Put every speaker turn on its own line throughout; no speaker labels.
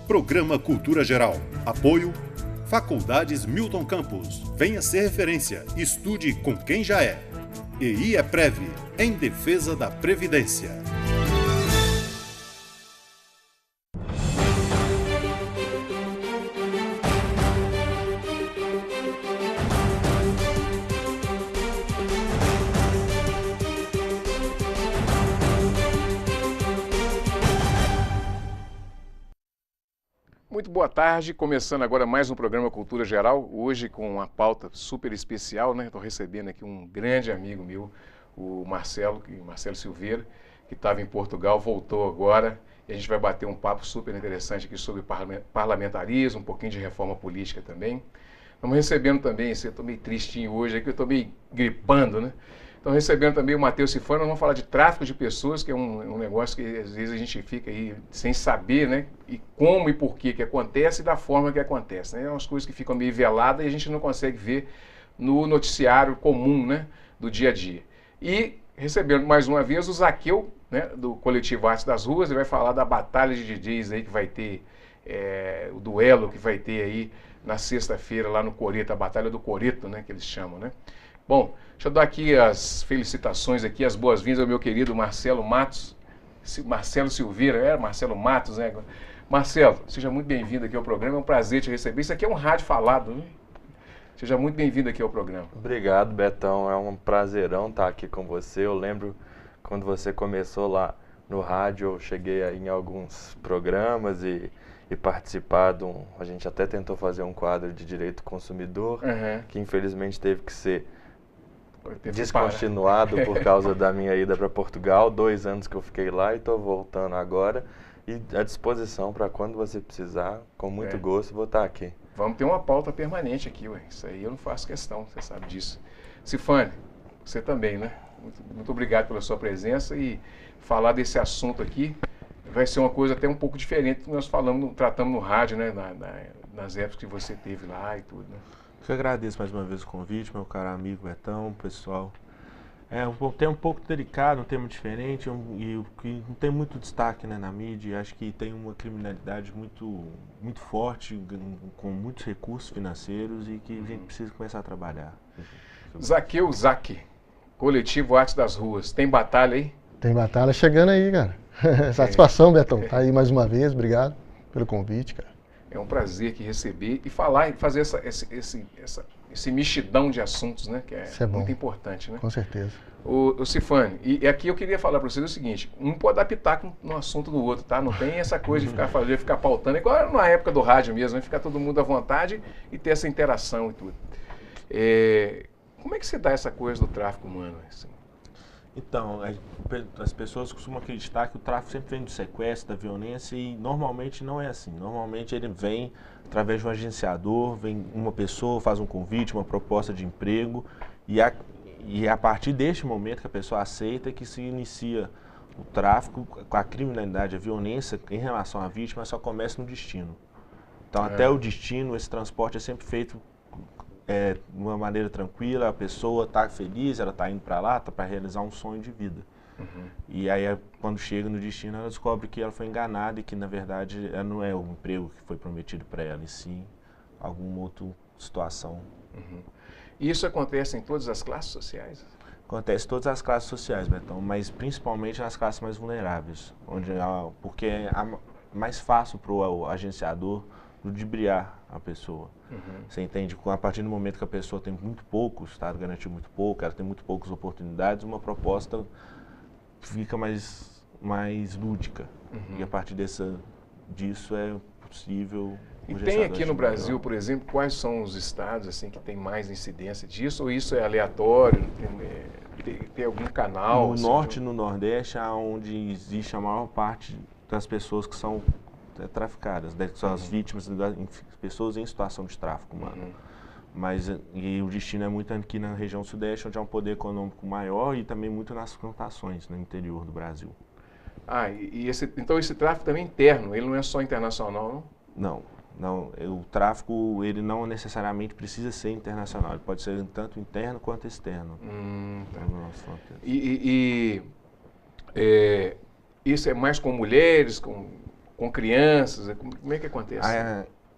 Programa Cultura Geral. Apoio Faculdades Milton Campos. Venha ser referência. Estude com quem já é. E IEPREV, em defesa da Previdência.
Muito boa tarde, começando agora mais um programa Cultura Geral, hoje com uma pauta super especial, né? Estou recebendo aqui um grande amigo meu, o Marcelo Silveira, que estava em Portugal, voltou agora, e a gente vai bater um papo super interessante aqui sobre parlamentarismo, um pouquinho de reforma política também. Estamos recebendo também, eu estou meio tristinho hoje, aqui eu estou meio gripando, né? Estão recebendo também o Matheus Cifano. Nós vamos falar de tráfico de pessoas, que é um negócio que às vezes a gente fica aí sem saber, né? E como e por que acontece e da forma que acontece, né? É umas coisas que ficam meio veladas e a gente não consegue ver no noticiário comum, né? Do dia a dia. E recebendo mais uma vez o Zaqueu, né? Do Coletivo Arte das Ruas. Ele vai falar da batalha de DJs aí que vai ter, o duelo que vai ter aí na sexta-feira lá no Coreto, a Batalha do Coreto, né? Que eles chamam, né? Bom, deixa eu dar aqui as felicitações aqui, as boas-vindas ao meu querido Marcelo Matos, Marcelo Silveira, Marcelo Matos, né? Marcelo, seja muito bem-vindo aqui ao programa, é um prazer te receber. Isso aqui é um rádio falado, né? Seja muito bem-vindo aqui ao programa.
Obrigado, Betão, é um prazerão estar aqui com você. Eu lembro quando você começou lá no rádio, eu cheguei aí em alguns programas e participar a gente até tentou fazer um quadro de direito do consumidor, que infelizmente teve que ser descontinuado por causa da minha ida para Portugal, 2 anos que eu fiquei lá e estou voltando agora e à disposição para quando você precisar, com muito gosto, vou estar aqui.
Vamos ter uma pauta permanente aqui, ué. Isso aí eu não faço questão, você sabe disso. Cifane, você também, né? Muito obrigado pela sua presença e falar desse assunto aqui vai ser uma coisa até um pouco diferente do que nós tratamos no rádio, né? Nas épocas que você teve lá e tudo, né?
Eu agradeço mais uma vez o convite, meu caro amigo Betão, pessoal. É um tema um pouco delicado, um tema diferente e que não tem muito destaque, né, na mídia. Acho que tem uma criminalidade muito forte, com muitos recursos financeiros e que a gente precisa começar a trabalhar.
Zaqueu Zaque, Coletivo Arte das Ruas. Tem batalha aí?
Tem batalha chegando aí, cara. Satisfação, Betão. Tá aí mais uma vez, obrigado pelo convite, cara.
É um prazer aqui receber e falar e fazer esse mexidão de assuntos, né? Que é muito importante, né?
Com certeza.
O Cifane, e aqui eu queria falar para vocês o seguinte: um pode dar pitaco no assunto do outro, tá? Não tem essa coisa de ficar pautando, igual na época do rádio mesmo, né? Ficar todo mundo à vontade e ter essa interação e tudo. Como é que se dá essa coisa do tráfico humano? Assim?
Então, as pessoas costumam acreditar que o tráfico sempre vem do sequestro, da violência, e normalmente não é assim. Normalmente ele vem através de um agenciador, vem uma pessoa, faz um convite, uma proposta de emprego, e a partir deste momento que a pessoa aceita que se inicia o tráfico, com a criminalidade, a violência em relação à vítima só começa no destino. Então até o destino, esse transporte é sempre feito de uma maneira tranquila, a pessoa está feliz, ela está indo para lá, está para realizar um sonho de vida. E aí, quando chega no destino, ela descobre que ela foi enganada e que, na verdade, ela não é o emprego que foi prometido para ela, e sim alguma outra situação.
E isso acontece em todas as classes sociais?
Acontece em todas as classes sociais, Betão, mas principalmente nas classes mais vulneráveis, porque é mais fácil para o agenciador ludibriar a pessoa. Você entende? A partir do momento que a pessoa tem muito pouco, o Estado garantiu muito pouco, ela tem muito poucas oportunidades, uma proposta fica mais lúdica. E a partir disso é possível...
E tem aqui no Brasil, por exemplo, quais são os estados assim, que tem mais incidência disso? Ou isso é aleatório? Tem algum canal?
No
assim,
norte e no nordeste, onde existe a maior parte das pessoas que são traficadas, que são as vítimas, pessoas em situação de tráfico humano. Mas e o destino é muito aqui na região sudeste, onde há um poder econômico maior e também muito nas plantações, no interior do Brasil.
Então esse tráfico também é interno, ele não é só internacional, não?
Não, o tráfico ele não necessariamente precisa ser internacional, ele pode ser tanto interno quanto externo.
Isso é mais com mulheres, com com crianças? Como é que acontece?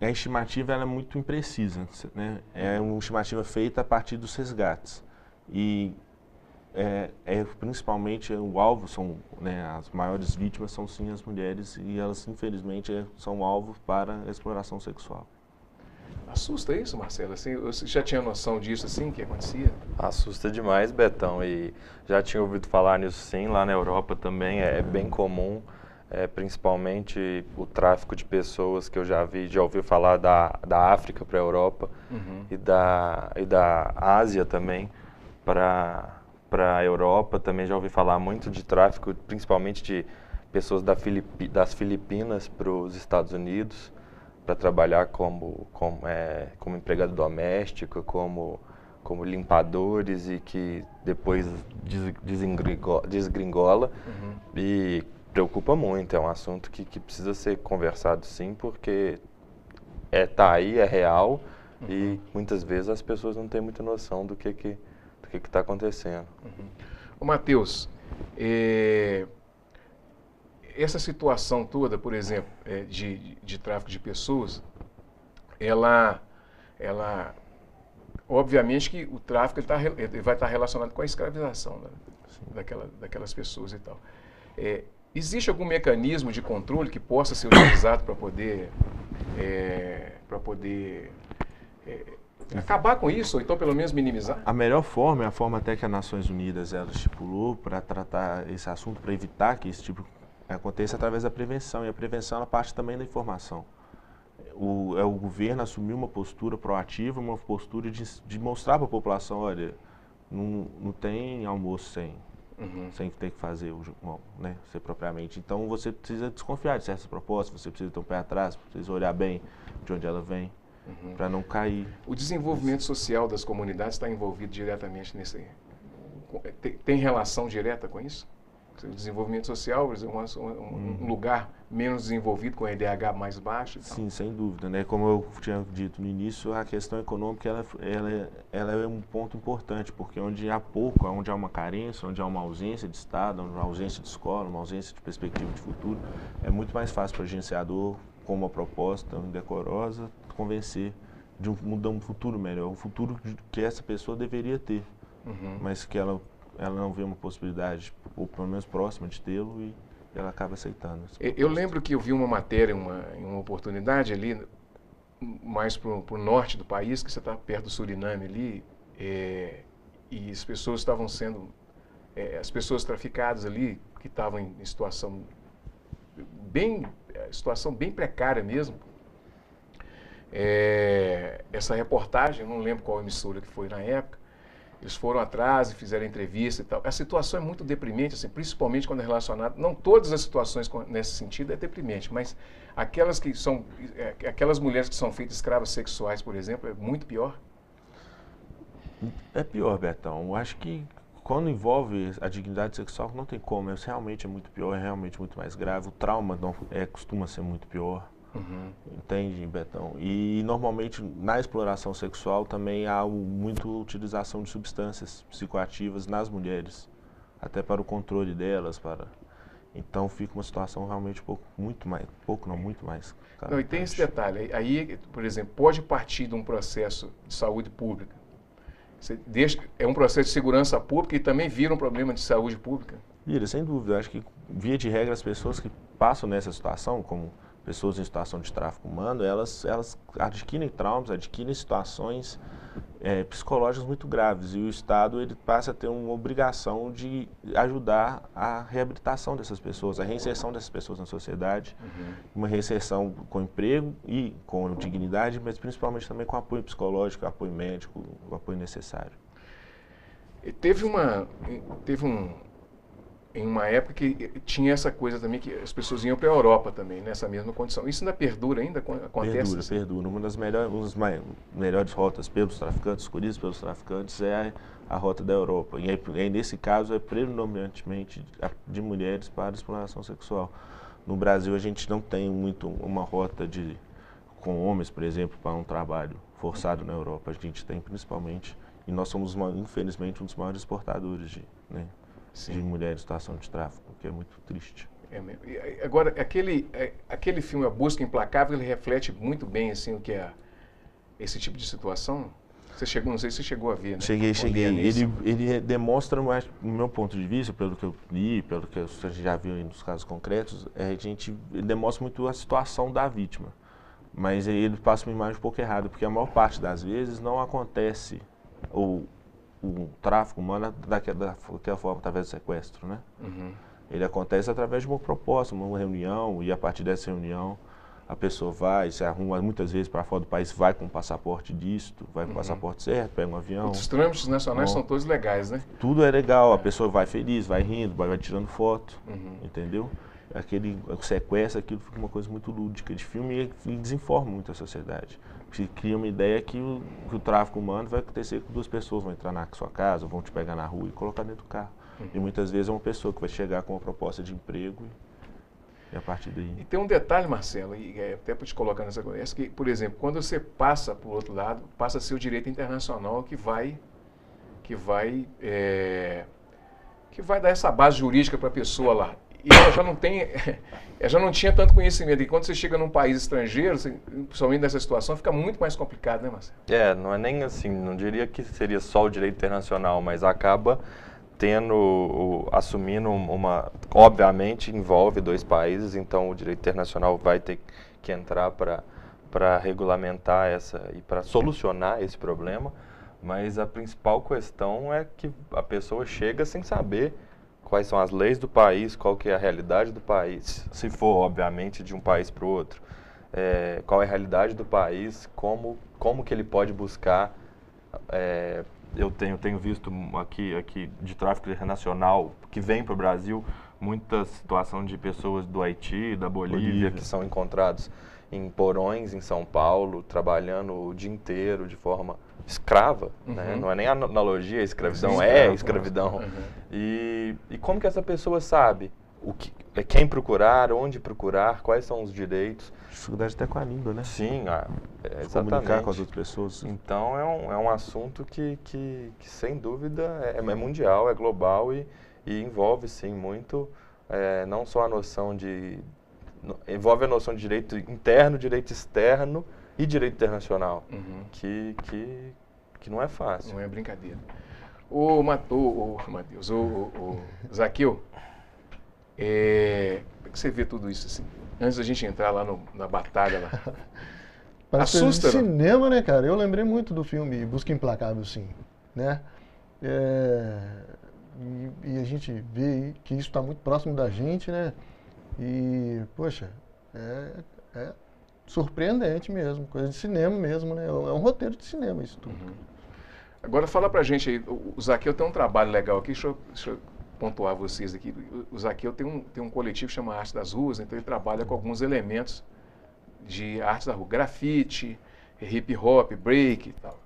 A estimativa ela é muito imprecisa, né? É uma estimativa feita a partir dos resgates. E principalmente o alvo são, né, as maiores vítimas são sim as mulheres e elas infelizmente são alvo para a exploração sexual.
Assusta isso, Marcelo? Assim, você já tinha noção disso assim que acontecia?
Assusta demais, Betão, e já tinha ouvido falar nisso sim, lá na Europa também é bem comum, principalmente o tráfico de pessoas que eu já ouvi falar da África para a Europa e da Ásia também para a Europa. Também já ouvi falar muito de tráfico, principalmente de pessoas das Filipinas para os Estados Unidos, para trabalhar como empregado doméstico, como limpadores e que depois desgringola. E preocupa muito, é um assunto que precisa ser conversado sim, porque tá aí, é real e muitas vezes as pessoas não têm muita noção do que está acontecendo.
Ô Matheus, essa situação toda, por exemplo, de tráfico de pessoas, ela obviamente que o tráfico ele vai estar relacionado com a escravização, né, daquelas pessoas e tal. Existe algum mecanismo de controle que possa ser utilizado para poder acabar com isso, ou então pelo menos minimizar?
A melhor forma é a forma até que as Nações Unidas ela estipulou para tratar esse assunto, para evitar que esse tipo aconteça através da prevenção, e a prevenção ela parte também da informação. O governo assumiu uma postura proativa, uma postura de mostrar para a população, olha, não tem almoço sem ter que fazer né, ser propriamente. Então você precisa desconfiar de certas propostas, você precisa ter um pé atrás, precisa olhar bem de onde ela vem, para não cair.
O desenvolvimento social das comunidades está envolvido diretamente nesse... Tem relação direta com isso? O desenvolvimento social, por exemplo, um lugar menos desenvolvido, com IDH mais baixo?
Sim, sem dúvida, né? Como eu tinha dito no início, a questão econômica ela é um ponto importante, porque onde há onde há uma carência, onde há uma ausência de Estado, onde há uma ausência de escola, uma ausência de perspectiva de futuro, é muito mais fácil para o agenciador, com uma proposta indecorosa, convencer de um futuro melhor, um futuro que essa pessoa deveria ter, mas que ela não vê uma possibilidade, ou pelo menos próxima de tê-lo, e ela acaba aceitando.
Eu lembro que eu vi uma matéria, em uma oportunidade ali, mais para o norte do país, que você está perto do Suriname ali, e as pessoas estavam sendo, as pessoas traficadas ali, que estavam em situação bem precária mesmo. Essa reportagem, eu não lembro qual emissora que foi na época, eles foram atrás e fizeram entrevista e tal. A situação é muito deprimente, assim, principalmente quando é relacionado... Não todas as situações nesse sentido é deprimente, mas aquelas mulheres que são feitas escravas sexuais, por exemplo, é muito pior.
É pior, Betão. Eu acho que quando envolve a dignidade sexual, não tem como. Realmente é muito pior, é realmente muito mais grave. O trauma costuma ser muito pior. Entende, Betão? E normalmente na exploração sexual também há muita utilização de substâncias psicoativas nas mulheres, até para o controle delas, então fica uma situação realmente muito mais.
Não, e tem esse detalhe, aí, por exemplo, pode partir de um processo de saúde pública. É um processo de segurança pública e também vira um problema de saúde pública.
Vira, sem dúvida. Eu acho que, via de regra, as pessoas que passam nessa situação, como pessoas em situação de tráfico humano, elas adquirem traumas, adquirem situações psicológicas muito graves, e o Estado ele passa a ter uma obrigação de ajudar a reabilitação dessas pessoas, a reinserção dessas pessoas na sociedade, uma reinserção com emprego e com dignidade, mas principalmente também com apoio psicológico, apoio médico, o apoio necessário.
Em uma época que tinha essa coisa também, que as pessoas iam para a Europa também, nessa mesma condição. Isso ainda perdura, ainda acontece?
Perdura. Uma das melhores rotas pelos traficantes, escolhidas pelos traficantes, é a rota da Europa. E aí, nesse caso, é predominantemente de mulheres para exploração sexual. No Brasil, a gente não tem muito uma rota com homens, por exemplo, para um trabalho forçado na Europa. A gente tem principalmente, e nós somos, infelizmente, um dos maiores exportadores de mulheres em situação de tráfico, que é muito triste.
É mesmo. E agora, aquele filme A Busca Implacável, ele reflete muito bem assim, o que é esse tipo de situação? Você chegou, não sei se você chegou a ver, né?
Cheguei. Ele demonstra, no meu ponto de vista, pelo que eu li, pelo que a gente já viu aí nos casos concretos, ele demonstra muito a situação da vítima. Mas ele passa uma imagem um pouco errada, porque a maior parte das vezes não acontece o tráfico humano daquela forma, através do sequestro, né?
Uhum.
Ele acontece através de uma proposta, uma reunião, e a partir dessa reunião a pessoa vai, se arruma muitas vezes para fora do país, vai com o passaporte disto, vai com o passaporte certo, pega um avião.
Os trâmites nacionais são todos legais, né?
Tudo é legal, a pessoa vai feliz, vai rindo, vai tirando foto, entendeu? O sequestro, aquilo fica uma coisa muito lúdica de filme e desinforma muito a sociedade. Se cria uma ideia que o tráfico humano vai acontecer com 2 pessoas, vão entrar na sua casa, vão te pegar na rua e colocar dentro do carro. E muitas vezes é uma pessoa que vai chegar com uma proposta de emprego e a partir daí...
E tem um detalhe, Marcelo, e até para te colocar nessa conversa, que, por exemplo, quando você passa para o outro lado, passa a ser o direito internacional que vai dar essa base jurídica para a pessoa lá. E ela já não tinha tanto conhecimento. E quando você chega num país estrangeiro, principalmente nessa situação, fica muito mais complicado, né, Marcelo?
Não é nem assim, não diria que seria só o direito internacional, mas acaba assumindo obviamente envolve 2 países, então o direito internacional vai ter que entrar para regulamentar e para solucionar esse problema, mas a principal questão é que a pessoa chega sem saber quais são as leis do país, qual que é a realidade do país, se for, obviamente, de um país para o outro, qual é a realidade do país, como que ele pode buscar. Eu tenho visto aqui de tráfico internacional que vem para o Brasil, muita situação de pessoas do Haiti, da Bolívia, que são encontrados em porões em São Paulo, trabalhando o dia inteiro de forma escrava, né? Não é nem analogia, escravidão é escravidão. E como que essa pessoa sabe quem procurar, onde procurar, quais são os direitos?
Dificuldade até com a língua, né?
Sim, exatamente.
Comunicar com as outras pessoas.
Então é um assunto que sem dúvida é mundial, é global e envolve sim muito, não só a noção envolve a noção de direito interno, direito externo e direito internacional, que não é fácil.
Não é brincadeira. Ô Matheus, o Zaqueu, como é que você vê tudo isso assim? Antes da gente entrar lá na batalha lá.
Parece
Assusta,
de cinema, né, cara? Eu lembrei muito do filme Busca Implacável, sim, né? E a gente vê que isso está muito próximo da gente, né? E, poxa, é surpreendente mesmo, coisa de cinema mesmo, né? É um roteiro de cinema isso tudo.
Agora fala pra gente aí, o Zaqueu tem um trabalho legal aqui, deixa eu pontuar vocês aqui. O Zaqueu tem um coletivo que chama Arte das Ruas, então ele trabalha com alguns elementos de arte da rua, grafite, hip hop, break e tal.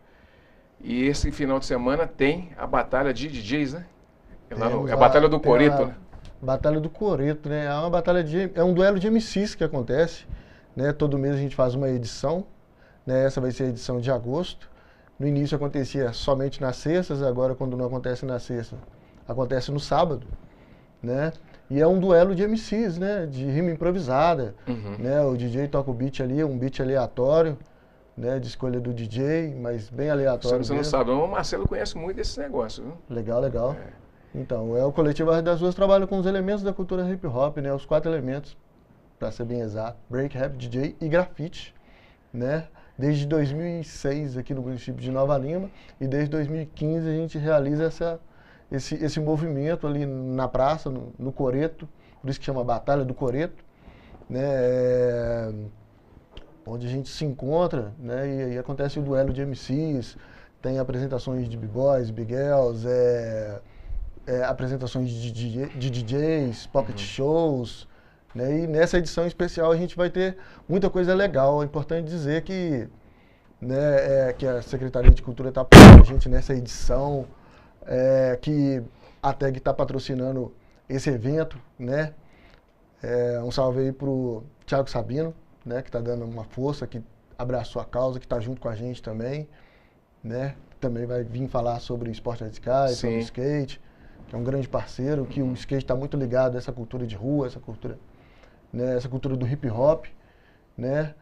E esse final de semana tem a batalha de DJs, né? É a Batalha do Coreto, né?
Batalha do Coreto, né? É um duelo de MCs que acontece, né? Todo mês a gente faz uma edição, né? Essa vai ser a edição de agosto. No início acontecia somente nas sextas, agora quando não acontece na sexta, acontece no sábado, né? E é um duelo de MCs, né? De rima improvisada, né? O DJ toca o beat ali, um beat aleatório, né? De escolha do DJ, mas bem aleatório.
Você não sabe, o Marcelo conhece muito esse negócio, viu?
Legal. Então, o coletivo Arte das Ruas trabalha com os elementos da cultura hip hop, né? Os 4 elementos, para ser bem exato: break, rap, DJ e grafite, né? Desde 2006 aqui no município de Nova Lima, e desde 2015 a gente realiza esse movimento ali na praça, no Coreto, por isso que chama Batalha do Coreto, né? Onde a gente se encontra, né? E acontece o duelo de MCs, tem apresentações de b-boys, big girls, apresentações de DJs, pocket shows, né? E nessa edição especial a gente vai ter muita coisa legal. É importante dizer que, né, que a Secretaria de Cultura está apoiando a gente nessa edição, que a TEG está patrocinando esse evento, né? Um salve aí pro Thiago Sabino, né, que está dando uma força, que abraçou a causa, que está junto com a gente também, né? Também vai vir falar sobre esporte radicais, sobre skate, que é um grande parceiro, que o skate está muito ligado a essa cultura de rua, essa cultura, né, essa cultura do hip hop, né?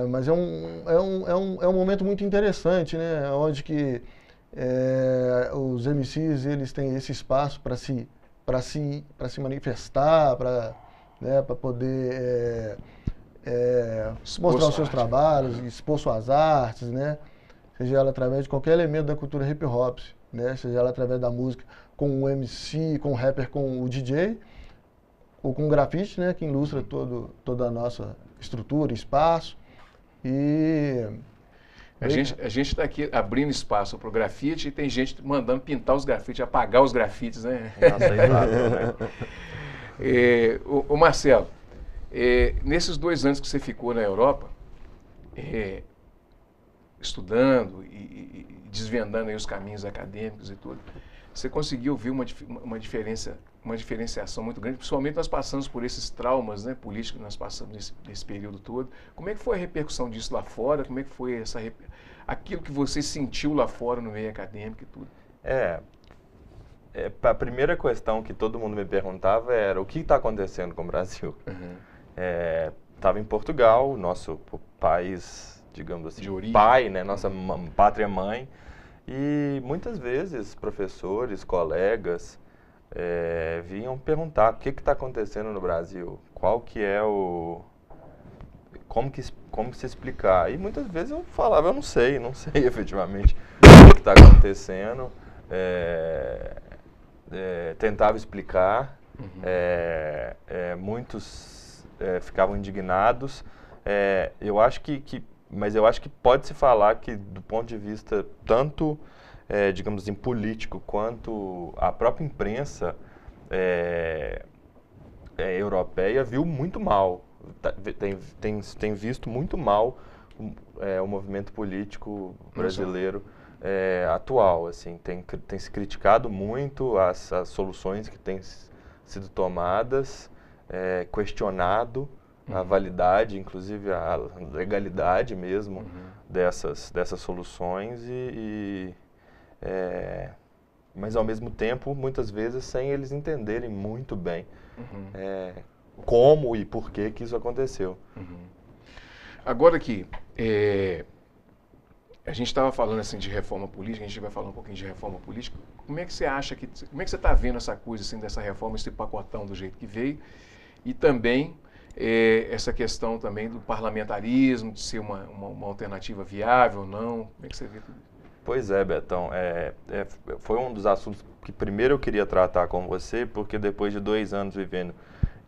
Mas é um momento muito interessante, né? Onde que os MCs eles têm esse espaço para se manifestar, para, né, para poder mostrar os seus trabalhos, expor suas artes, né? Seja ela através de qualquer elemento da cultura hip hop, né? Seja ela através da música com o MC, com o rapper, com o DJ, ou com o grafite, né? Que ilustra toda a nossa estrutura, espaço. E
a gente está aqui abrindo espaço para o grafite e tem gente mandando pintar os grafites, apagar os grafites, né?
Inaceitável, né?
Ô Marcelo, nesses 2 anos que você ficou na Europa, estudando e desvendando aí os caminhos acadêmicos e tudo, você conseguiu ver uma diferenciação muito grande, principalmente nós passamos por esses traumas, né, políticos que nós passamos nesse período todo. Como é que foi a repercussão disso lá fora? Como é que foi aquilo que você sentiu lá fora no meio acadêmico e tudo?
A primeira questão que todo mundo me perguntava era o que está acontecendo com o Brasil? Estava em Portugal, nosso país, digamos assim,
de origem,
pai, né, nossa pátria mãe, e muitas vezes professores, colegas vinham perguntar o que está acontecendo no Brasil, qual que é como se explicar. E muitas vezes eu falava, eu não sei efetivamente o que está acontecendo. Tentava explicar, muitos ficavam indignados. Mas eu acho que pode-se falar que, do ponto de vista tanto, digamos assim, político, quanto a própria imprensa europeia viu muito mal, tem visto muito mal o movimento político brasileiro atual. Assim, tem se criticado muito as soluções que têm sido tomadas, questionado a validade, inclusive a legalidade mesmo dessas soluções, mas ao mesmo tempo, muitas vezes, sem eles entenderem muito bem como e por que isso aconteceu.
Agora que a gente estava falando assim de reforma política, a gente vai falar um pouquinho de reforma política. Como é que você você está vendo essa coisa assim dessa reforma, esse pacotão do jeito que veio, e também essa questão também do parlamentarismo, de ser uma alternativa viável ou não? Como é que você vê tudo isso?
Pois é, Betão. Foi um dos assuntos que primeiro eu queria tratar com você, porque depois de 2 anos vivendo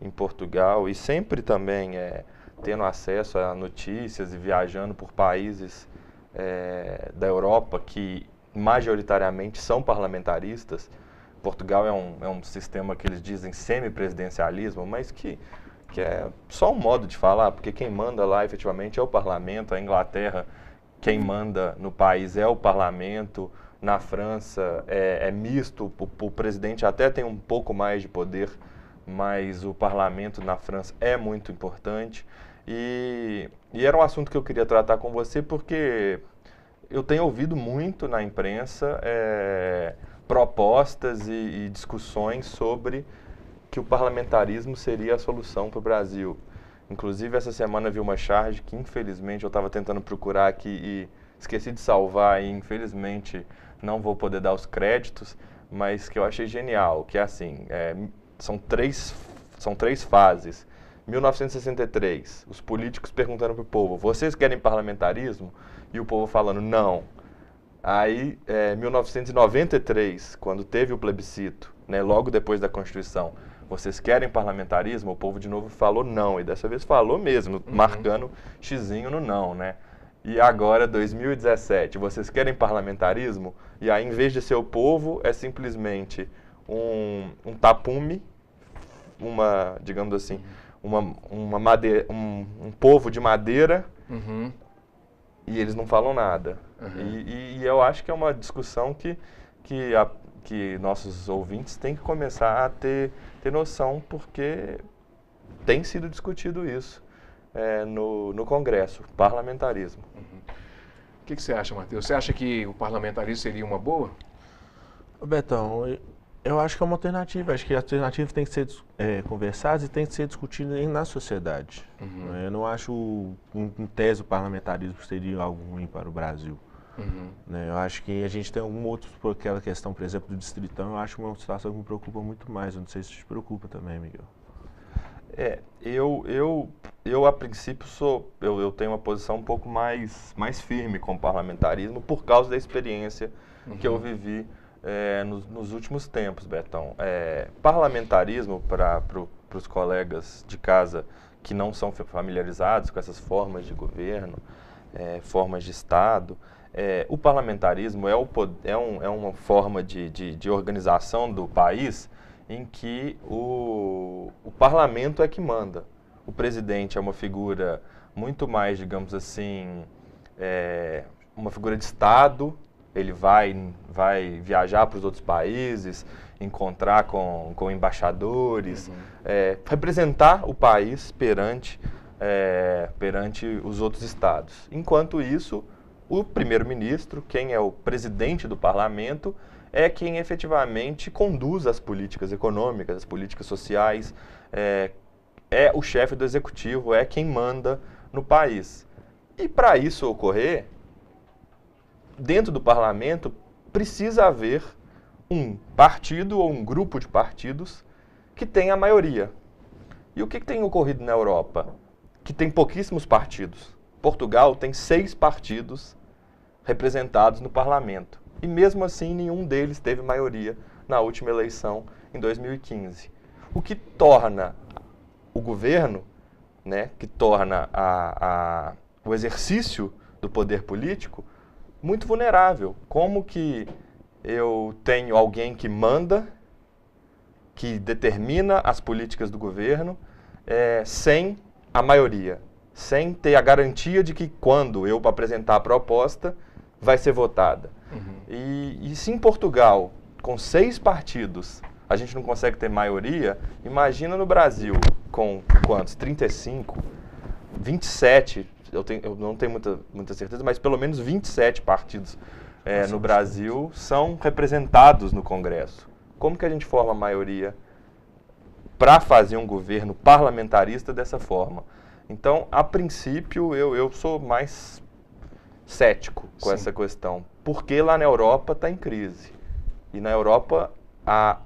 em Portugal e sempre também tendo acesso a notícias e viajando por países da Europa que majoritariamente são parlamentaristas. Portugal é um sistema que eles dizem semipresidencialismo, mas que é só um modo de falar, porque quem manda lá efetivamente é o parlamento. A Inglaterra, quem manda no país é o parlamento. Na França é misto, o presidente até tem um pouco mais de poder, mas o parlamento na França é muito importante. E era um assunto que eu queria tratar com você, porque eu tenho ouvido muito na imprensa propostas e discussões sobre que o parlamentarismo seria a solução para o Brasil. Inclusive, essa semana eu vi uma charge que, infelizmente, eu estava tentando procurar aqui e esqueci de salvar, e infelizmente não vou poder dar os créditos, mas que eu achei genial, que é assim, são três fases. 1963, os políticos perguntando para o povo, vocês querem parlamentarismo? E o povo falando, não. Aí, 1993, quando teve o plebiscito, né, logo depois da Constituição, vocês querem parlamentarismo? O povo de novo falou não, e dessa vez falou mesmo, marcando xizinho no não, né? E agora, 2017, vocês querem parlamentarismo? E aí, em vez de ser o povo, é simplesmente um tapume, digamos assim, um povo de madeira, e eles não falam nada. E eu acho que é uma discussão que nossos ouvintes têm que começar a ter noção, porque tem sido discutido isso no Congresso, parlamentarismo.
O que você acha, Matheus? Você acha que o parlamentarismo seria uma boa?
Betão, Eu acho que é uma alternativa. Acho que a alternativa tem que ser conversada e tem que ser discutida na sociedade. Eu não acho um tese do parlamentarismo seria algo ruim para o Brasil. Eu acho que a gente tem algum outro, por aquela questão, por exemplo, do distritão, eu acho uma situação que me preocupa muito mais. Eu não sei se te preocupa também, Miguel.
Eu a princípio eu tenho uma posição um pouco mais firme com o parlamentarismo por causa da experiência que eu vivi nos últimos tempos, Betão. Parlamentarismo, para os colegas de casa que não são familiarizados com essas formas de governo, formas de Estado, o parlamentarismo é uma forma de organização do país em que o parlamento é que manda. O presidente é uma figura muito mais, digamos assim, uma figura de Estado. Ele vai viajar para os outros países, encontrar com embaixadores, representar o país perante os outros estados. Enquanto isso, o primeiro-ministro, quem é o presidente do parlamento, é quem efetivamente conduz as políticas econômicas, as políticas sociais, é o chefe do executivo, é quem manda no país. E para isso ocorrer, dentro do parlamento, precisa haver um partido ou um grupo de partidos que tenha a maioria. E o que tem ocorrido na Europa? Que tem pouquíssimos partidos. Portugal tem 6 partidos representados no parlamento. E mesmo assim, nenhum deles teve maioria na última eleição, em 2015. O que torna o governo, que torna o exercício do poder político muito vulnerável. Como que eu tenho alguém que manda, que determina as políticas do governo, sem a maioria, sem ter a garantia de que quando eu apresentar a proposta, vai ser votada. E se em Portugal, com 6 partidos, a gente não consegue ter maioria, imagina no Brasil, com quantos? 35, 27, eu não tenho muita certeza, mas pelo menos 27 partidos no Brasil são representados no Congresso. Como que a gente forma a maioria para fazer um governo parlamentarista dessa forma? Então, a princípio, eu sou mais cético com essa questão, porque lá na Europa está em crise. E na Europa, há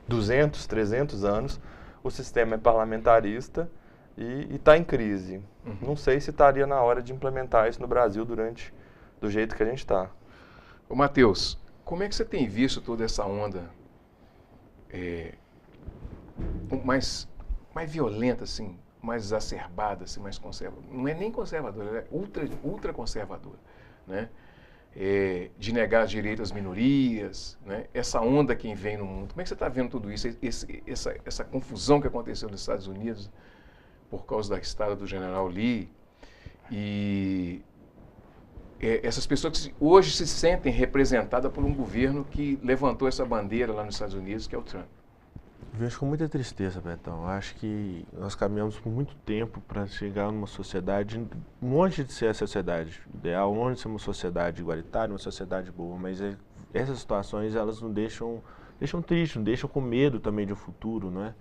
200, 300 anos, o sistema é parlamentarista e está em crise. Não sei se estaria na hora de implementar isso no Brasil do jeito que a gente está.
Ô Matheus, como é que você tem visto toda essa onda mais violenta, assim, mais exacerbada, assim, mais conservadora? Não é nem conservadora, ela é ultra conservadora, né? De negar os direitos às minorias, né? Essa onda que vem no mundo. Como é que você está vendo tudo isso? Essa confusão que aconteceu nos Estados Unidos por causa da estada do General Lee e essas pessoas que hoje se sentem representadas por um governo que levantou essa bandeira lá nos Estados Unidos, que é o Trump.
Eu vejo com muita tristeza, Betão. Eu acho que nós caminhamos por muito tempo para chegar numa sociedade, longe de ser a sociedade ideal, longe de ser uma sociedade igualitária, uma sociedade boa, mas essas situações, elas nos deixam tristes, nos deixam com medo também do futuro, não é?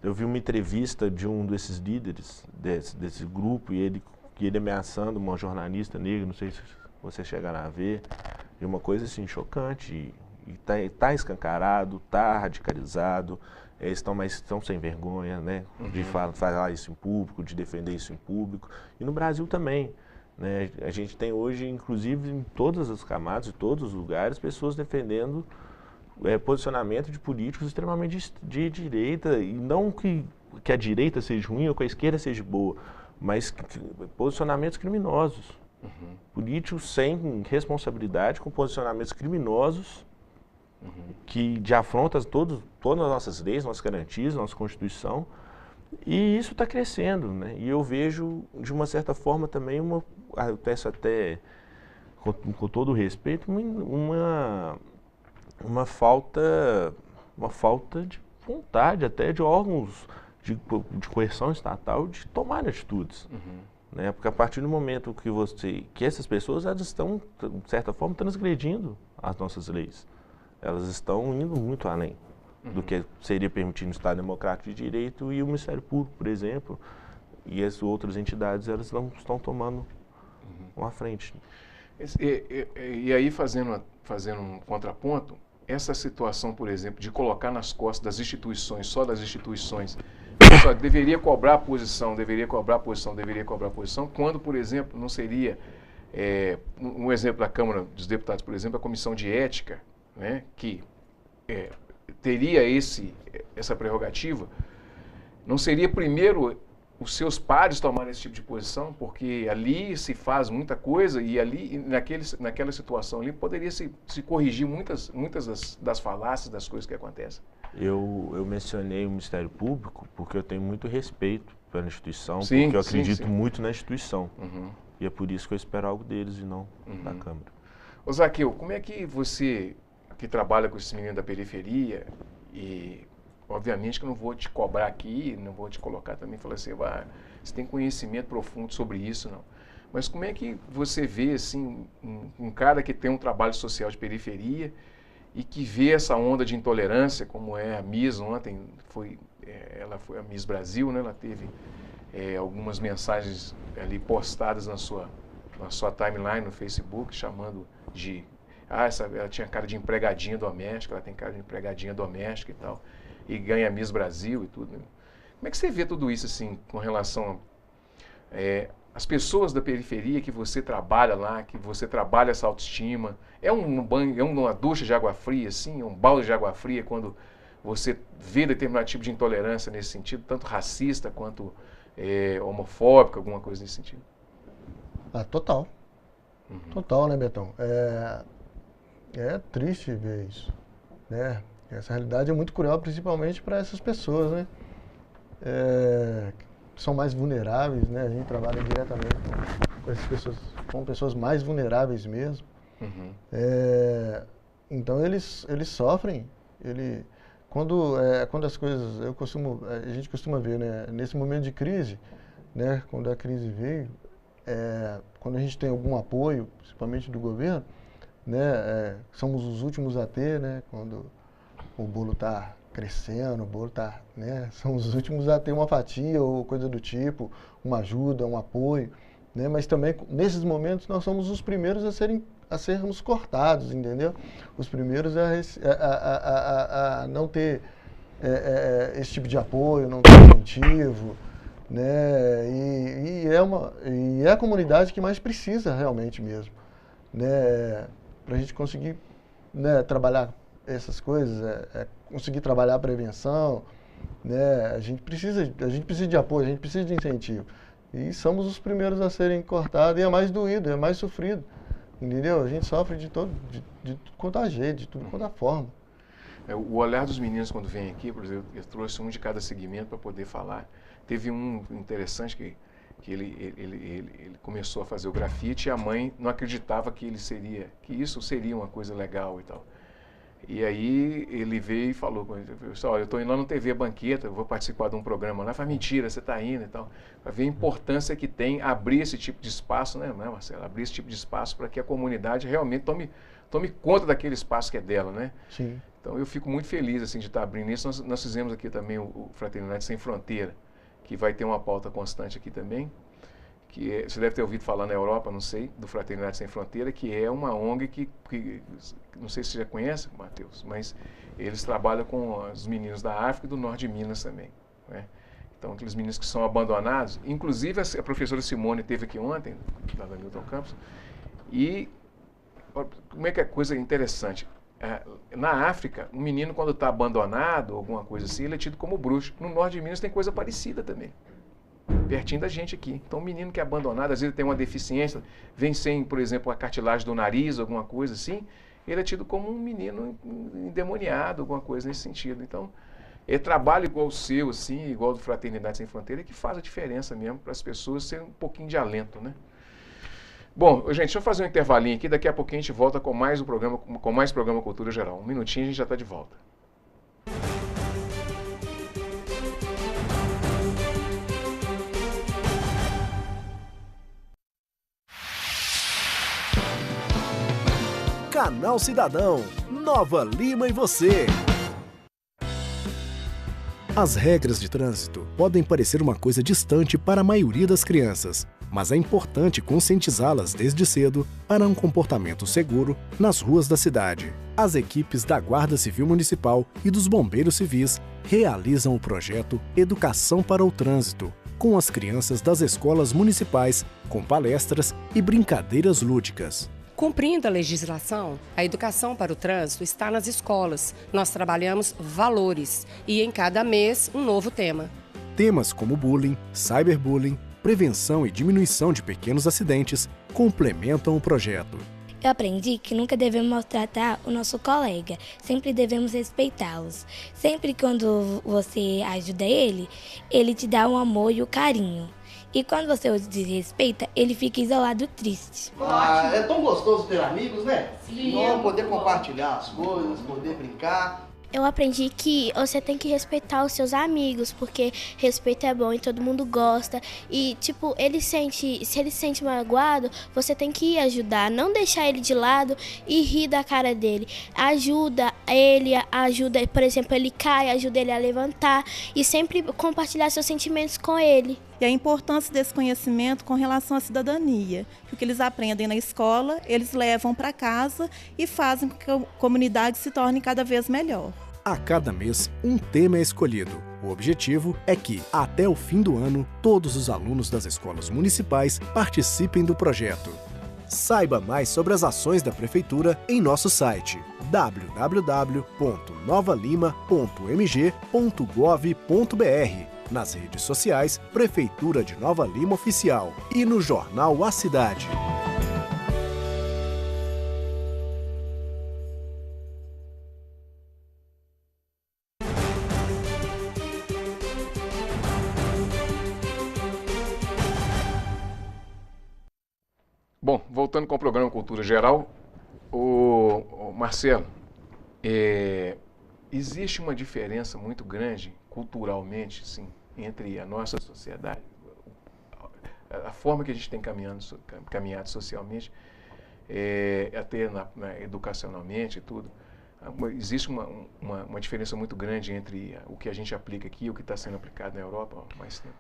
Eu vi uma entrevista de um desses líderes desse grupo e ele ameaçando uma jornalista negra, não sei se você chegará a ver, e uma coisa assim chocante, e tá escancarado, tá radicalizado, estão sem vergonha, né, de falar isso em público, de defender isso em público, e no Brasil também, né, a gente tem hoje, inclusive em todas as camadas, em todos os lugares, pessoas defendendo posicionamento de políticos extremamente de direita, e não que a direita seja ruim ou que a esquerda seja boa, mas posicionamentos criminosos. Políticos sem responsabilidade, com posicionamentos criminosos, que de afronta todas as nossas leis, nossas garantias, nossa Constituição, e isso está crescendo, né? E eu vejo, de uma certa forma, também eu peço até, com todo o respeito, uma falta de vontade até de órgãos de coerção estatal de tomar atitudes. Né? Porque a partir do momento que essas pessoas elas estão, de certa forma, transgredindo as nossas leis. elas estão indo muito além do que seria permitido no Estado Democrático de Direito, e o Ministério Público, por exemplo, e as outras entidades, elas não estão tomando uma frente.
E aí, fazendo um contraponto, essa situação, por exemplo, de colocar nas costas das instituições, só das instituições, só deveria cobrar a posição, quando, por exemplo, não seria, um exemplo da Câmara dos Deputados, por exemplo, a Comissão de Ética, né, que teria essa prerrogativa, não seria primeiro os seus pares tomarem esse tipo de posição, porque ali se faz muita coisa e ali, naquela situação ali, poderia se corrigir muitas das falácias, das coisas que acontecem.
Eu mencionei o Ministério Público porque eu tenho muito respeito pela instituição,
sim,
porque eu acredito
sim.
muito na instituição. E é por isso que eu espero algo deles e não da Câmara.
Ô Zaqueu, como é que você, que trabalha com esses meninos da periferia, e obviamente que eu não vou te cobrar aqui, não vou te colocar também, falar assim, você tem conhecimento profundo sobre isso, não. Mas como é que você vê, assim, um cara que tem um trabalho social de periferia e que vê essa onda de intolerância, como é a Miss ontem, ela foi a Miss Brasil, né? Ela teve algumas mensagens ali postadas na sua timeline no Facebook, chamando de, ela tinha cara de empregadinha doméstica, ela tem cara de empregadinha doméstica e tal, e ganha Miss Brasil e tudo. Né? Como é que você vê tudo isso, assim, com relação às pessoas da periferia que você trabalha lá, que você trabalha essa autoestima? É uma ducha de água fria, assim, um balde de água fria quando você vê determinado tipo de intolerância nesse sentido, tanto racista quanto homofóbica, alguma coisa nesse sentido?
Total. Total, né, Betão? É triste ver isso, né? Essa realidade é muito cruel, principalmente para essas pessoas, né? São mais vulneráveis, né? A gente trabalha diretamente com essas pessoas, com pessoas mais vulneráveis mesmo. Então eles sofrem. Quando as coisas, a gente costuma ver, né? Nesse momento de crise, né? Quando a crise veio, quando a gente tem algum apoio, principalmente do governo, né? Somos os últimos a ter, né? Quando o bolo está crescendo, né? Somos os últimos a ter uma fatia ou coisa do tipo, uma ajuda, um apoio, né? Mas também, nesses momentos, nós somos os primeiros a sermos cortados, entendeu? Os primeiros a não ter esse tipo de apoio, não ter incentivo, né? E é a comunidade que mais precisa realmente mesmo, né? Para a gente conseguir, né, trabalhar essas coisas, conseguir trabalhar a prevenção, né? A gente precisa de apoio, a gente precisa de incentivo. E somos os primeiros a serem cortados, e é mais doído, é mais sofrido, entendeu? A gente sofre de tudo quanto a jeito, de tudo quanto a forma.
O olhar dos meninos quando vem aqui, por exemplo, eu trouxe um de cada segmento para poder falar. Teve um interessante que ele começou a fazer o grafite e a mãe não acreditava que isso seria uma coisa legal e tal. E aí ele veio e falou com ele, olha, eu estou indo lá no TV Banqueta, eu vou participar de um programa lá. Falei, mentira, você está indo e tal. Para ver a importância que tem abrir esse tipo de espaço, né, Marcelo? Abrir esse tipo de espaço para que a comunidade realmente tome conta daquele espaço que é dela, né?
Sim.
Então eu fico muito feliz assim, de estar abrindo isso. Nós fizemos aqui também o Fraternidade Sem Fronteira, que vai ter uma pauta constante aqui também, que você deve ter ouvido falar na Europa, não sei, do Fraternidade Sem Fronteira, que é uma ONG que não sei se você já conhece, Matheus, mas eles trabalham com os meninos da África e do norte de Minas também, né? Então, aqueles meninos que são abandonados, inclusive a professora Simone esteve aqui ontem, lá da Milton Campos, e como é que é coisa interessante, na África, um menino quando está abandonado, alguma coisa assim, ele é tido como bruxo. No norte de Minas tem coisa parecida também, pertinho da gente aqui. Então, um menino que é abandonado, às vezes tem uma deficiência, vem sem, por exemplo, a cartilagem do nariz, alguma coisa assim, ele é tido como um menino endemoniado, alguma coisa nesse sentido. Então, trabalho igual o seu, assim, igual do Fraternidade Sem Fronteira, que faz a diferença mesmo para as pessoas terem um pouquinho de alento, né? Bom, gente, deixa eu fazer um intervalinho aqui, daqui a pouquinho a gente volta com mais programa Cultura Geral. Um minutinho a gente já está de volta.
Canal Cidadão, Nova Lima e você. As regras de trânsito podem parecer uma coisa distante para a maioria das crianças, mas é importante conscientizá-las desde cedo para um comportamento seguro nas ruas da cidade. As equipes da Guarda Civil Municipal e dos Bombeiros Civis realizam o projeto Educação para o Trânsito, com as crianças das escolas municipais, com palestras e brincadeiras lúdicas.
Cumprindo a legislação, a educação para o trânsito está nas escolas. Nós trabalhamos valores e em cada mês um novo tema.
Temas como bullying, cyberbullying, prevenção e diminuição de pequenos acidentes complementam o projeto.
Eu aprendi que nunca devemos maltratar o nosso colega, sempre devemos respeitá-los. Sempre quando você ajuda ele, ele te dá o amor e o carinho. E quando você o desrespeita, ele fica isolado, triste.
Ah, é tão gostoso ter amigos, né?
Sim.
Não poder compartilhar as coisas, poder brincar.
Eu aprendi que você tem que respeitar os seus amigos, porque respeito é bom e todo mundo gosta. E, tipo, se ele se sente magoado, você tem que ir ajudar, não deixar ele de lado e rir da cara dele. Ajuda, por exemplo, ele cai, ajuda ele a levantar e sempre compartilhar seus sentimentos com ele.
E a importância desse conhecimento com relação à cidadania. O que eles aprendem na escola, eles levam para casa e fazem com que a comunidade se torne cada vez melhor.
A cada mês, um tema é escolhido. O objetivo é que, até o fim do ano, todos os alunos das escolas municipais participem do projeto. Saiba mais sobre as ações da Prefeitura em nosso site www.novalima.mg.gov.br, nas redes sociais Prefeitura de Nova Lima Oficial e no jornal A Cidade.
Bom, voltando com o programa Cultura Geral, o Marcelo, existe uma diferença muito grande, culturalmente, sim, entre a nossa sociedade, a forma que a gente tem caminhado socialmente, até educacionalmente e tudo. Existe uma diferença muito grande entre o que a gente aplica aqui e o que está sendo aplicado na Europa há mais tempo.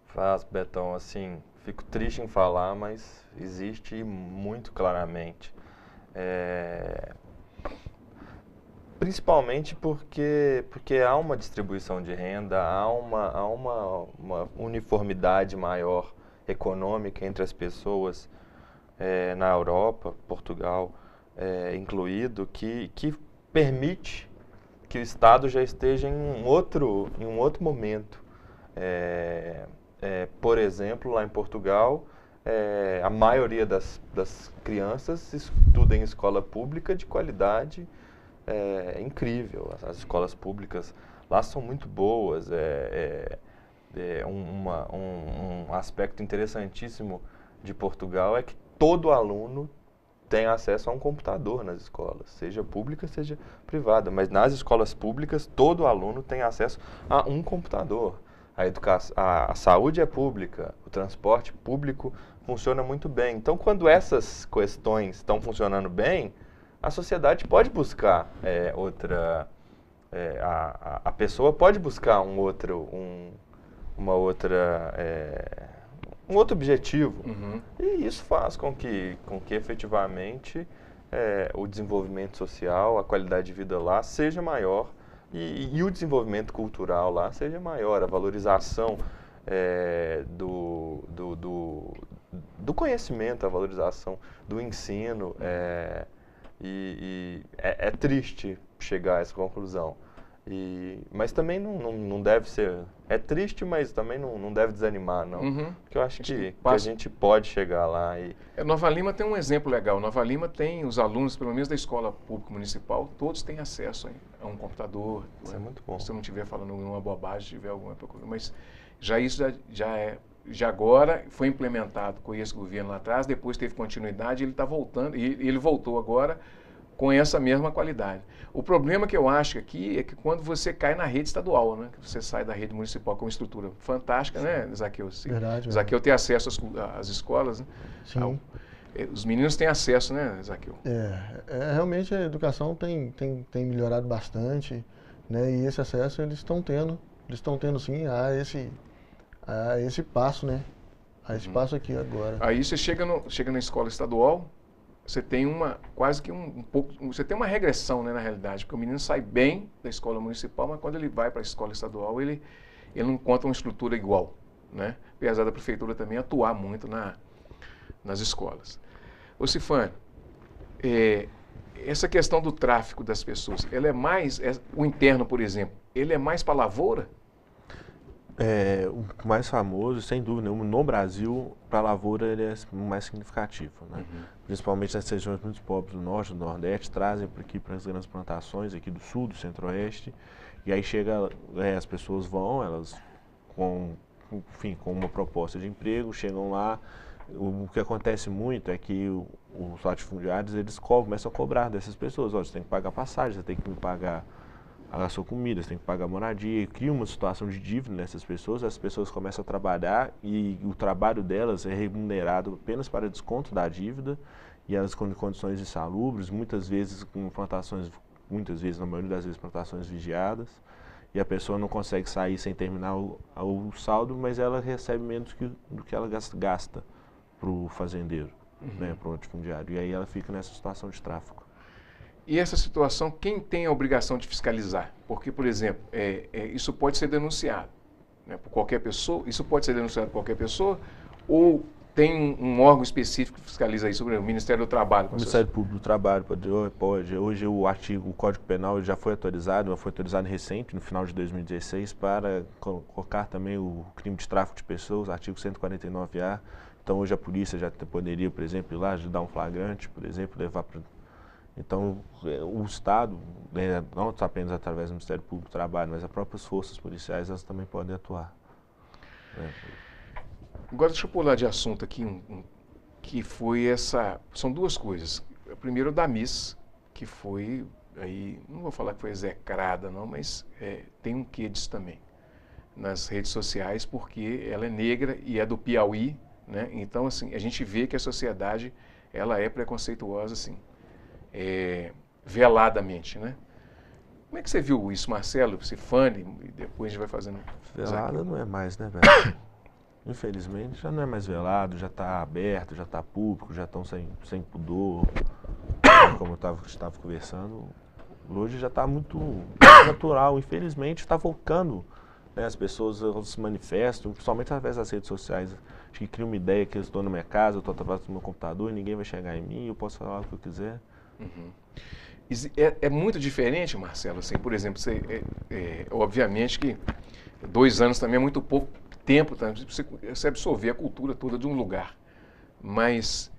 Faz, Betão, assim, fico triste em falar, mas existe muito claramente. Principalmente porque há uma distribuição de renda, há uma uniformidade maior econômica entre as pessoas na Europa, Portugal incluído, que permite que o Estado já esteja em um outro momento. Por exemplo, lá em Portugal, a maioria das crianças estuda em escola pública de qualidade incrível. As escolas públicas lá são muito boas. Um aspecto interessantíssimo de Portugal é que todo aluno tem acesso a um computador nas escolas, seja pública, seja privada. Mas nas escolas públicas, todo aluno tem acesso a um computador. A saúde é pública, o transporte público funciona muito bem. Então, quando essas questões estão funcionando bem, a sociedade pode buscar a pessoa pode buscar um outro objetivo.
Uhum.
E isso faz com que efetivamente o desenvolvimento social, a qualidade de vida lá seja maior e o desenvolvimento cultural lá seja maior, a valorização do conhecimento, a valorização do ensino. É triste chegar a essa conclusão. Mas também não deve ser... É triste, mas também não deve desanimar, não.
Uhum.
Porque eu acho que a gente pode chegar lá e...
Nova Lima tem um exemplo legal. Nova Lima tem os alunos, pelo menos da escola pública municipal, todos têm acesso a um computador.
Isso é muito bom.
Se eu não estiver falando uma bobagem, tiver alguma coisa. Mas já agora foi implementado com esse governo lá atrás, depois teve continuidade, ele está voltando, e ele voltou agora com essa mesma qualidade. O problema que eu acho aqui é que quando você cai na rede estadual, né? Que você sai da rede municipal com uma estrutura fantástica, né, Zaqueu?
Verdade.
Zaqueu tem acesso às escolas, né?
Sim.
Os meninos têm acesso, né, Zaqueu?
Realmente a educação tem melhorado bastante, né? E esse acesso eles estão tendo sim a esse passo, né? A esse passo aqui agora.
Aí você chega na escola estadual, você tem quase que um pouco, você tem uma regressão, né, na realidade, porque o menino sai bem da escola municipal, mas quando ele vai para a escola estadual, ele não encontra uma estrutura igual, né? Apesar da prefeitura também atuar muito nas escolas. Ô Cifane, essa questão do tráfico das pessoas, ela é mais, o interno, por exemplo, ele é mais para lavoura?
O mais famoso, sem dúvida, no Brasil, para a lavoura ele é mais significativo, né? Principalmente nas regiões muito pobres do norte, do nordeste, trazem aqui para as grandes plantações aqui do sul, do centro-oeste, e aí as pessoas vão, elas com uma proposta de emprego, chegam lá. O que acontece muito é que os latifundiários, eles começam a cobrar dessas pessoas. Você tem que pagar passagem, você tem que me pagar a sua comida, você tem que pagar moradia. E cria uma situação de dívida nessas pessoas. As pessoas começam a trabalhar e o trabalho delas é remunerado apenas para desconto da dívida. E elas com condições insalubres, muitas vezes com plantações, na maioria das vezes, plantações vigiadas. E a pessoa não consegue sair sem terminar o saldo, mas ela recebe menos do que ela gasta para o fazendeiro, né, para o latifundiário. E aí ela fica nessa situação de tráfico.
E essa situação, quem tem a obrigação de fiscalizar? Porque, por exemplo, isso pode ser denunciado, né, por qualquer pessoa, isso pode ser denunciado por qualquer pessoa, ou tem um órgão específico que fiscaliza isso, por exemplo, o Ministério do Trabalho?
O Ministério Público do Trabalho pode. Hoje o Código Penal já foi atualizado recente, no final de 2016, para colocar também o crime de tráfico de pessoas, artigo 149A. Então hoje a polícia já poderia, por exemplo, ir lá, dar um flagrante, por exemplo, levar para... Então o Estado, né, não apenas através do Ministério Público do Trabalho, mas as próprias forças policiais, elas também podem atuar.
Agora deixa eu pular de assunto aqui, que foi são duas coisas. Primeiro da Miss, que foi, aí, não vou falar que foi execrada não, mas tem um quê disso também nas redes sociais, porque ela é negra e é do Piauí, né? Então, assim, a gente vê que a sociedade, ela é preconceituosa, assim, veladamente, né? Como é que você viu isso, Marcelo, Cifane, e depois a gente vai fazendo...
Velada não é mais, né, velho? Infelizmente, já não é mais velado, já está aberto, já está público, já estão sem pudor. Como eu estava conversando, hoje já está muito natural. Infelizmente, está voltando. Né? As pessoas se manifestam, principalmente através das redes sociais. Acho que cria uma ideia que eu estou na minha casa, eu estou através do meu computador e ninguém vai chegar em mim, eu posso falar o que eu quiser.
É muito diferente, Marcelo, assim, por exemplo, obviamente que 2 anos também é muito pouco tempo para você absorver a cultura toda de um lugar. Mas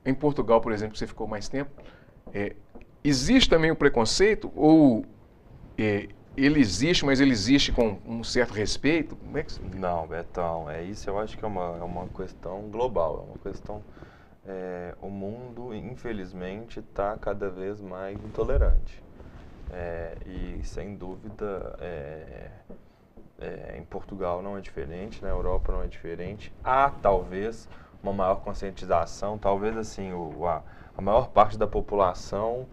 em Portugal, por exemplo, que você ficou mais tempo, existe também o preconceito ou ele existe, mas ele existe com um certo respeito? Como é que...
Não, Betão, isso eu acho que é uma questão global, é uma questão... o mundo, infelizmente, está cada vez mais intolerante. E, sem dúvida, em Portugal não é diferente, na Europa não é diferente. Há, talvez, uma maior conscientização, talvez, assim, a maior parte da população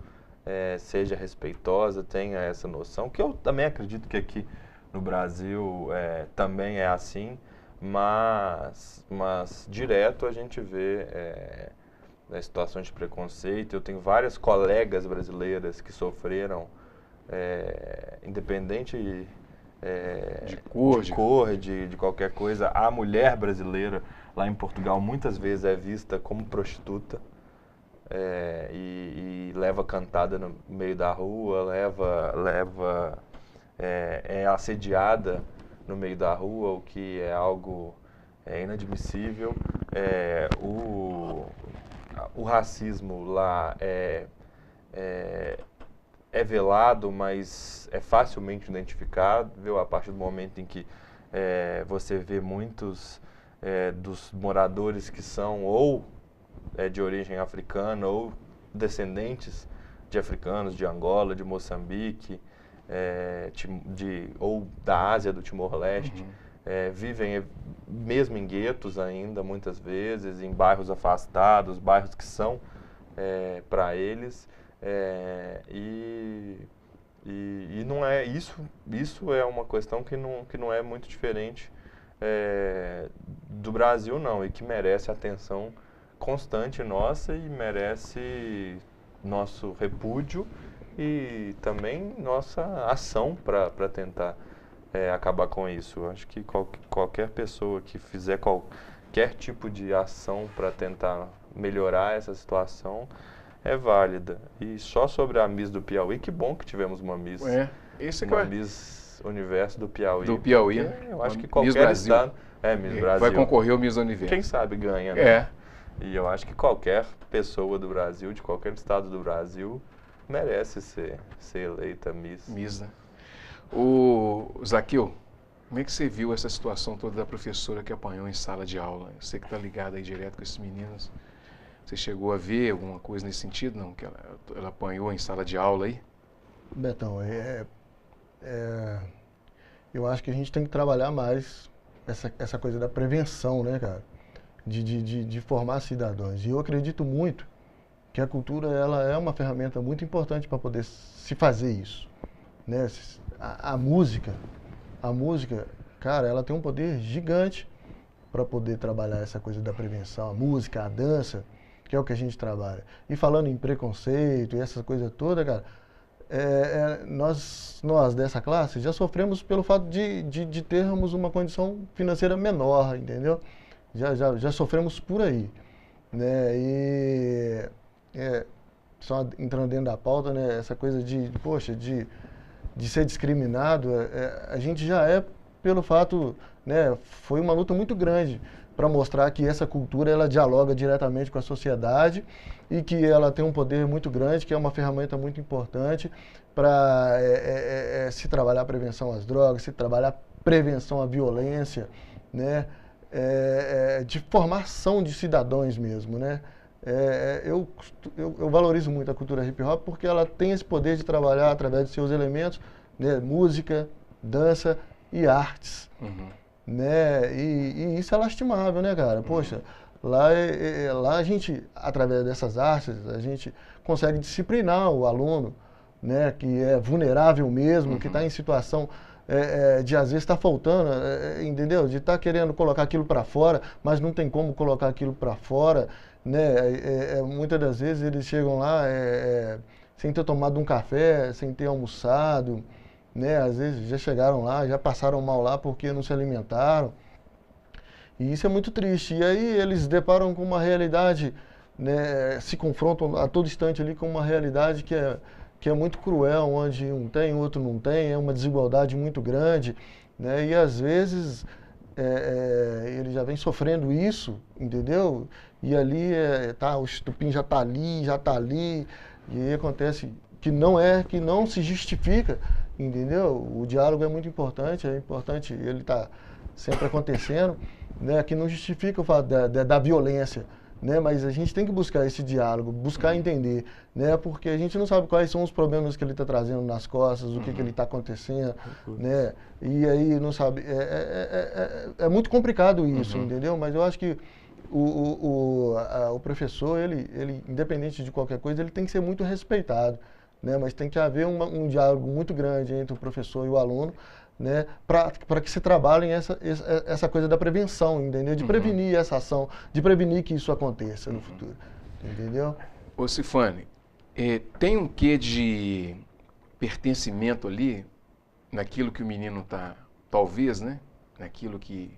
seja respeitosa, tenha essa noção, que eu também acredito que aqui no Brasil também é assim, mas direto a gente vê situações de preconceito. Eu tenho várias colegas brasileiras que sofreram, independente
de cor,
de qualquer coisa. A mulher brasileira lá em Portugal muitas vezes é vista como prostituta e leva cantada no meio da rua, é assediada no meio da rua, o que é algo inadmissível. O racismo lá é velado, mas é facilmente identificável a partir do momento em que você vê muitos dos moradores que são ou de origem africana ou descendentes de africanos, de Angola, de Moçambique, ou da Ásia, do Timor-Leste. vivem mesmo em guetos ainda, muitas vezes, em bairros afastados, bairros que são para eles. E não é isso é uma questão que não é muito diferente do Brasil, não, e que merece atenção constante nossa e merece nosso repúdio e também nossa ação para tentar acabar com isso. Eu acho que qualquer pessoa que fizer qualquer tipo de ação para tentar melhorar essa situação é válida. E só sobre a Miss do Piauí, que bom que tivemos uma Miss, Miss Universo do Piauí.
Do Piauí,
eu acho que qualquer estado... Miss Brasil.
Vai concorrer ao Miss Universo.
Quem sabe ganha, né? E eu acho que qualquer pessoa do Brasil, de qualquer estado do Brasil, merece ser eleita Miss.
Miss, né? O Zaqueu, como é que você viu essa situação toda da professora que apanhou em sala de aula? Você que está ligado aí direto com esses meninos. Você chegou a ver alguma coisa nesse sentido, não? Que ela apanhou em sala de aula aí?
Betão, eu acho que a gente tem que trabalhar mais essa coisa da prevenção, né, cara? De formar cidadãos. E eu acredito muito que a cultura ela é uma ferramenta muito importante para poder se fazer isso, né? A música, cara, ela tem um poder gigante para poder trabalhar essa coisa da prevenção. A música, a dança, que é o que a gente trabalha. E falando em preconceito e essa coisa toda, cara, nós dessa classe já sofremos pelo fato de termos uma condição financeira menor, entendeu? Já sofremos por aí, né? E só entrando dentro da pauta, né? Essa coisa de ser discriminado, a gente já pelo fato, né? Foi uma luta muito grande para mostrar que essa cultura ela dialoga diretamente com a sociedade e que ela tem um poder muito grande, que é uma ferramenta muito importante para se trabalhar a prevenção às drogas, se trabalhar a prevenção à violência, né? De formação de cidadãos mesmo, né? Eu valorizo muito a cultura hip hop porque ela tem esse poder de trabalhar através de seus elementos, né? Música, dança e artes. Né? E isso é lastimável, né, cara? Poxa, lá a gente, através dessas artes, a gente consegue disciplinar o aluno, né, que é vulnerável mesmo, que está em situação de às vezes está faltando, entendeu? De estar querendo colocar aquilo para fora, mas não tem como colocar aquilo para fora, né? Muitas das vezes eles chegam lá sem ter tomado um café, sem ter almoçado, né? Às vezes já chegaram lá, já passaram mal lá porque não se alimentaram. E isso é muito triste. E aí eles se deparam com uma realidade, né? Se confrontam a todo instante ali com uma realidade que é muito cruel, onde um tem, o outro não tem, é uma desigualdade muito grande, né? E às vezes ele já vem sofrendo isso, entendeu? E ali o estupim já está ali, e aí acontece que não se justifica, entendeu? O diálogo é muito importante, ele está sempre acontecendo, né? Que não justifica o fato da violência, né? Mas a gente tem que buscar esse diálogo, buscar entender, né? Porque a gente não sabe quais são os problemas que ele está trazendo nas costas, o que ele está acontecendo, né? E aí não sabe, é muito complicado isso, entendeu? Mas eu acho que o professor, ele independente de qualquer coisa, ele tem que ser muito respeitado, né? Mas tem que haver um diálogo muito grande entre o professor e o aluno, né? Para que se trabalhem essa coisa da prevenção, entendeu? De prevenir essa ação, de prevenir que isso aconteça no futuro, entendeu?
Ô Cifane, tem um quê de pertencimento ali, naquilo que o menino está, talvez, né? Naquilo que,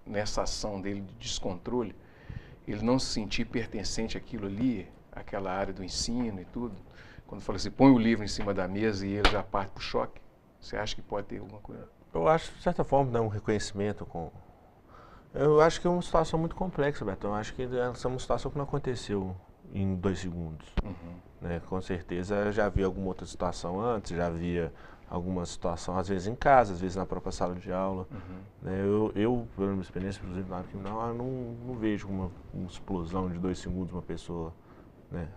nessa ação dele de descontrole, ele não se sentir pertencente àquilo ali, àquela área do ensino e tudo. Quando fala assim, põe o livro em cima da mesa e ele já parte para o choque. Você acha que pode ter alguma coisa?
Eu acho, de certa forma, dá um reconhecimento com... Eu acho que é uma situação muito complexa, Beto. Eu acho que essa é uma situação que não aconteceu em 2 segundos. Né? Com certeza, eu já vi alguma outra situação antes, já havia alguma situação, às vezes em casa, às vezes na própria sala de aula. Né? Eu, pela minha experiência, inclusive, na área criminal, eu não vejo uma explosão de 2 segundos uma pessoa, né?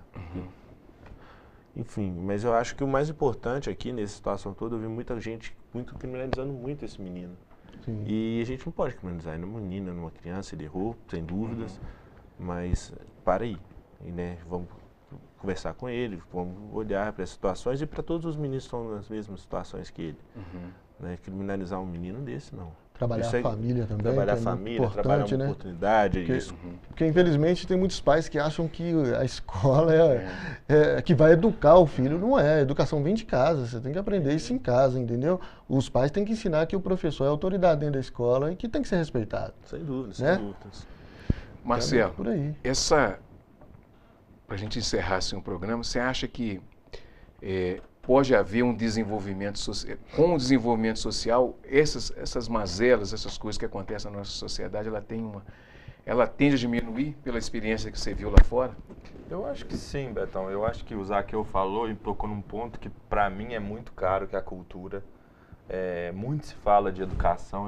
Enfim, mas eu acho que o mais importante aqui, nessa situação toda, eu vi muita gente criminalizando muito esse menino.
Sim.
E a gente não pode criminalizar numa menina, numa criança, ele errou, sem dúvidas, mas para aí, e, né, vamos conversar com ele, vamos olhar para as situações e para todos os meninos que estão nas mesmas situações que ele. Né, criminalizar um menino desse, não.
Trabalhar a família também.
Trabalhar a família, trabalhar uma oportunidade.
Porque infelizmente tem muitos pais que acham que a escola é que vai educar o filho. Não é, a educação vem de casa, você tem que aprender isso em casa, entendeu? Os pais têm que ensinar que o professor é autoridade dentro da escola e que tem que ser respeitado.
Sem dúvidas,
né?
sem dúvidas.
Marcelo,
por aí.
Para a gente encerrar assim, o programa, você acha que pode haver um desenvolvimento social, com o desenvolvimento social, essas mazelas, essas coisas que acontecem na nossa sociedade, ela tende a diminuir pela experiência que você viu lá fora?
Eu acho que sim, Betão. Eu acho que o Zaqueu falou e tocou num ponto que para mim é muito caro, que é a cultura. Muito se fala de educação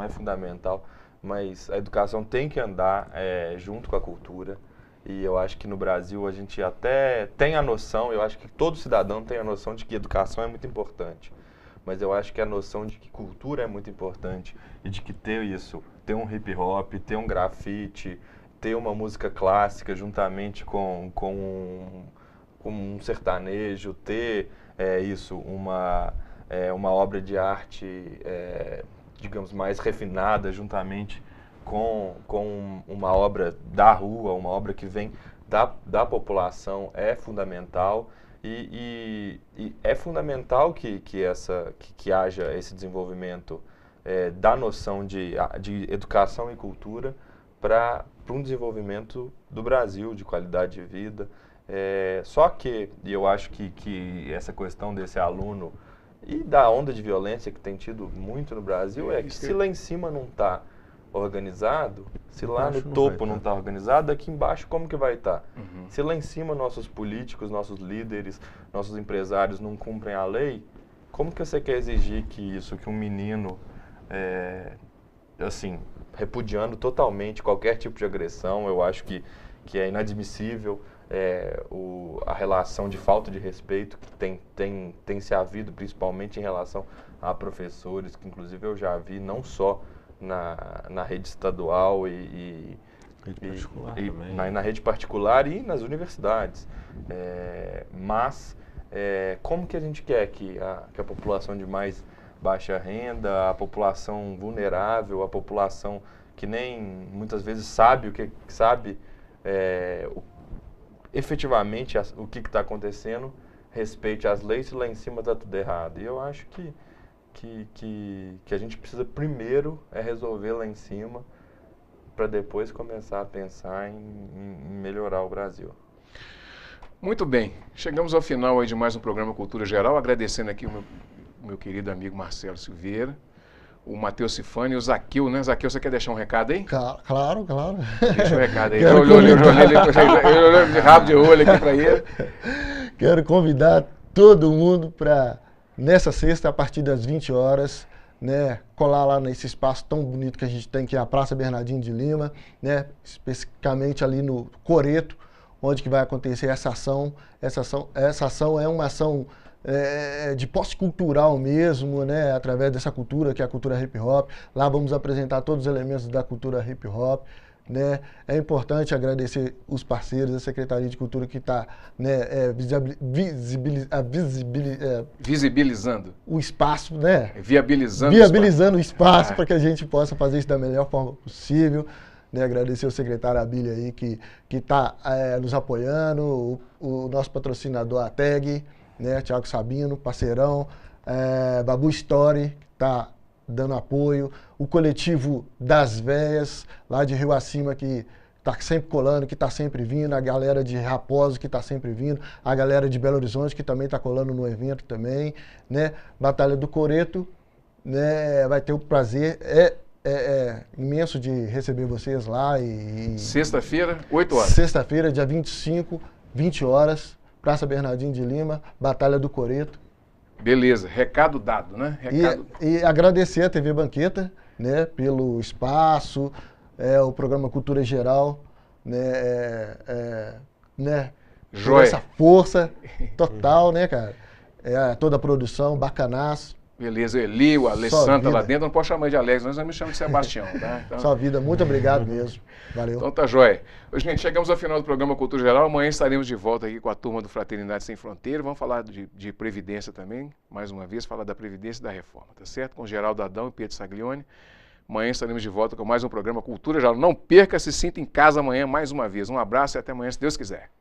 é fundamental, mas a educação tem que andar junto com a cultura. E eu acho que no Brasil a gente até tem a noção, eu acho que todo cidadão tem a noção de que educação é muito importante. Mas eu acho que a noção de que cultura é muito importante e de que ter um hip hop, ter um grafite, ter uma música clássica juntamente com um sertanejo, ter uma obra de arte, digamos, mais refinada juntamente com uma obra da rua, uma obra que vem da população, é fundamental. E é fundamental que haja esse desenvolvimento da noção de educação e cultura para um desenvolvimento do Brasil, de qualidade de vida. Só que, e eu acho que essa questão desse aluno e da onda de violência que tem tido muito no Brasil é que se lá em cima não está organizado, se lá no topo não está organizado, aqui embaixo como que vai estar? Se lá em cima nossos políticos, nossos líderes, nossos empresários não cumprem a lei, como que você quer exigir que um menino, assim, repudiando totalmente qualquer tipo de agressão, eu acho que é inadmissível a relação de falta de respeito que tem se havido, principalmente em relação a professores, que inclusive eu já vi não só na rede estadual na rede particular e nas universidades. Mas como que a gente quer que a população de mais baixa renda, a população vulnerável, a população que nem muitas vezes sabe efetivamente o que está acontecendo, respeite as leis, e lá em cima está tudo errado. E eu acho que a gente precisa primeiro resolver lá em cima para depois começar a pensar em melhorar o Brasil.
Muito bem, chegamos ao final aí de mais um programa Cultura Geral, agradecendo aqui o meu querido amigo Marcelo Silveira, o Matheus Cifani e o Zaqueu, né? Zaqueu, você quer deixar um recado aí?
Claro.
Deixa um recado aí. Eu olhei de rabo de olho aqui para ele.
Quero convidar todo mundo para, nessa sexta, a partir das 20 horas, né, colar lá nesse espaço tão bonito que a gente tem, que é a Praça Bernardino de Lima, né, especificamente ali no Coreto, onde que vai acontecer essa ação. Essa ação é uma ação de posse cultural mesmo, né, através dessa cultura, que é a cultura hip hop. Lá vamos apresentar todos os elementos da cultura hip hop. Né? É importante agradecer os parceiros da Secretaria de Cultura que está, né,
visibilizando
o espaço, né?
Viabilizando
o espaço para que a gente possa fazer isso da melhor forma possível. Né? Agradecer ao secretário Abílio aí que está nos apoiando, o nosso patrocinador, a TAG, né? Thiago Sabino, parceirão, Babu Story, que está dando apoio, o coletivo das Véias, lá de Rio Acima, que está sempre colando, que está sempre vindo, a galera de Raposo, que está sempre vindo, a galera de Belo Horizonte, que também está colando no evento também, né? Batalha do Coreto, né? Vai ter o prazer, imenso de receber vocês lá.
Sexta-feira, 8 horas.
Sexta-feira, dia 25, 20 horas, Praça Bernardino de Lima, Batalha do Coreto.
Beleza, recado dado, né?
E agradecer a TV Banqueta, né, pelo espaço, o programa Cultura Geral, por essa força total, né, cara? Toda a produção, bacanaço.
Beleza, Eli, o Alessandro lá dentro, não pode chamar de Alex, nós me chamamos de Sebastião, tá? Então...
Sua vida, muito obrigado mesmo. Valeu.
Então tá jóia. Gente, chegamos ao final do programa Cultura Geral. Amanhã estaremos de volta aqui com a turma do Fraternidade Sem Fronteira. Vamos falar de Previdência também, mais uma vez, falar da Previdência e da Reforma, tá certo? Com Geraldo Adão e Pedro Saglione. Amanhã estaremos de volta com mais um programa Cultura Geral. Não perca, se sinta em casa amanhã mais uma vez. Um abraço e até amanhã, se Deus quiser.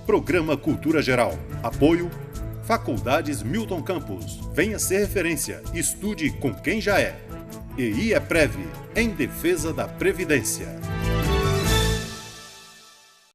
Programa Cultura Geral. Apoio Faculdades Milton Campos. Venha ser referência. Estude com quem já é. EI é Prev, em defesa da Previdência.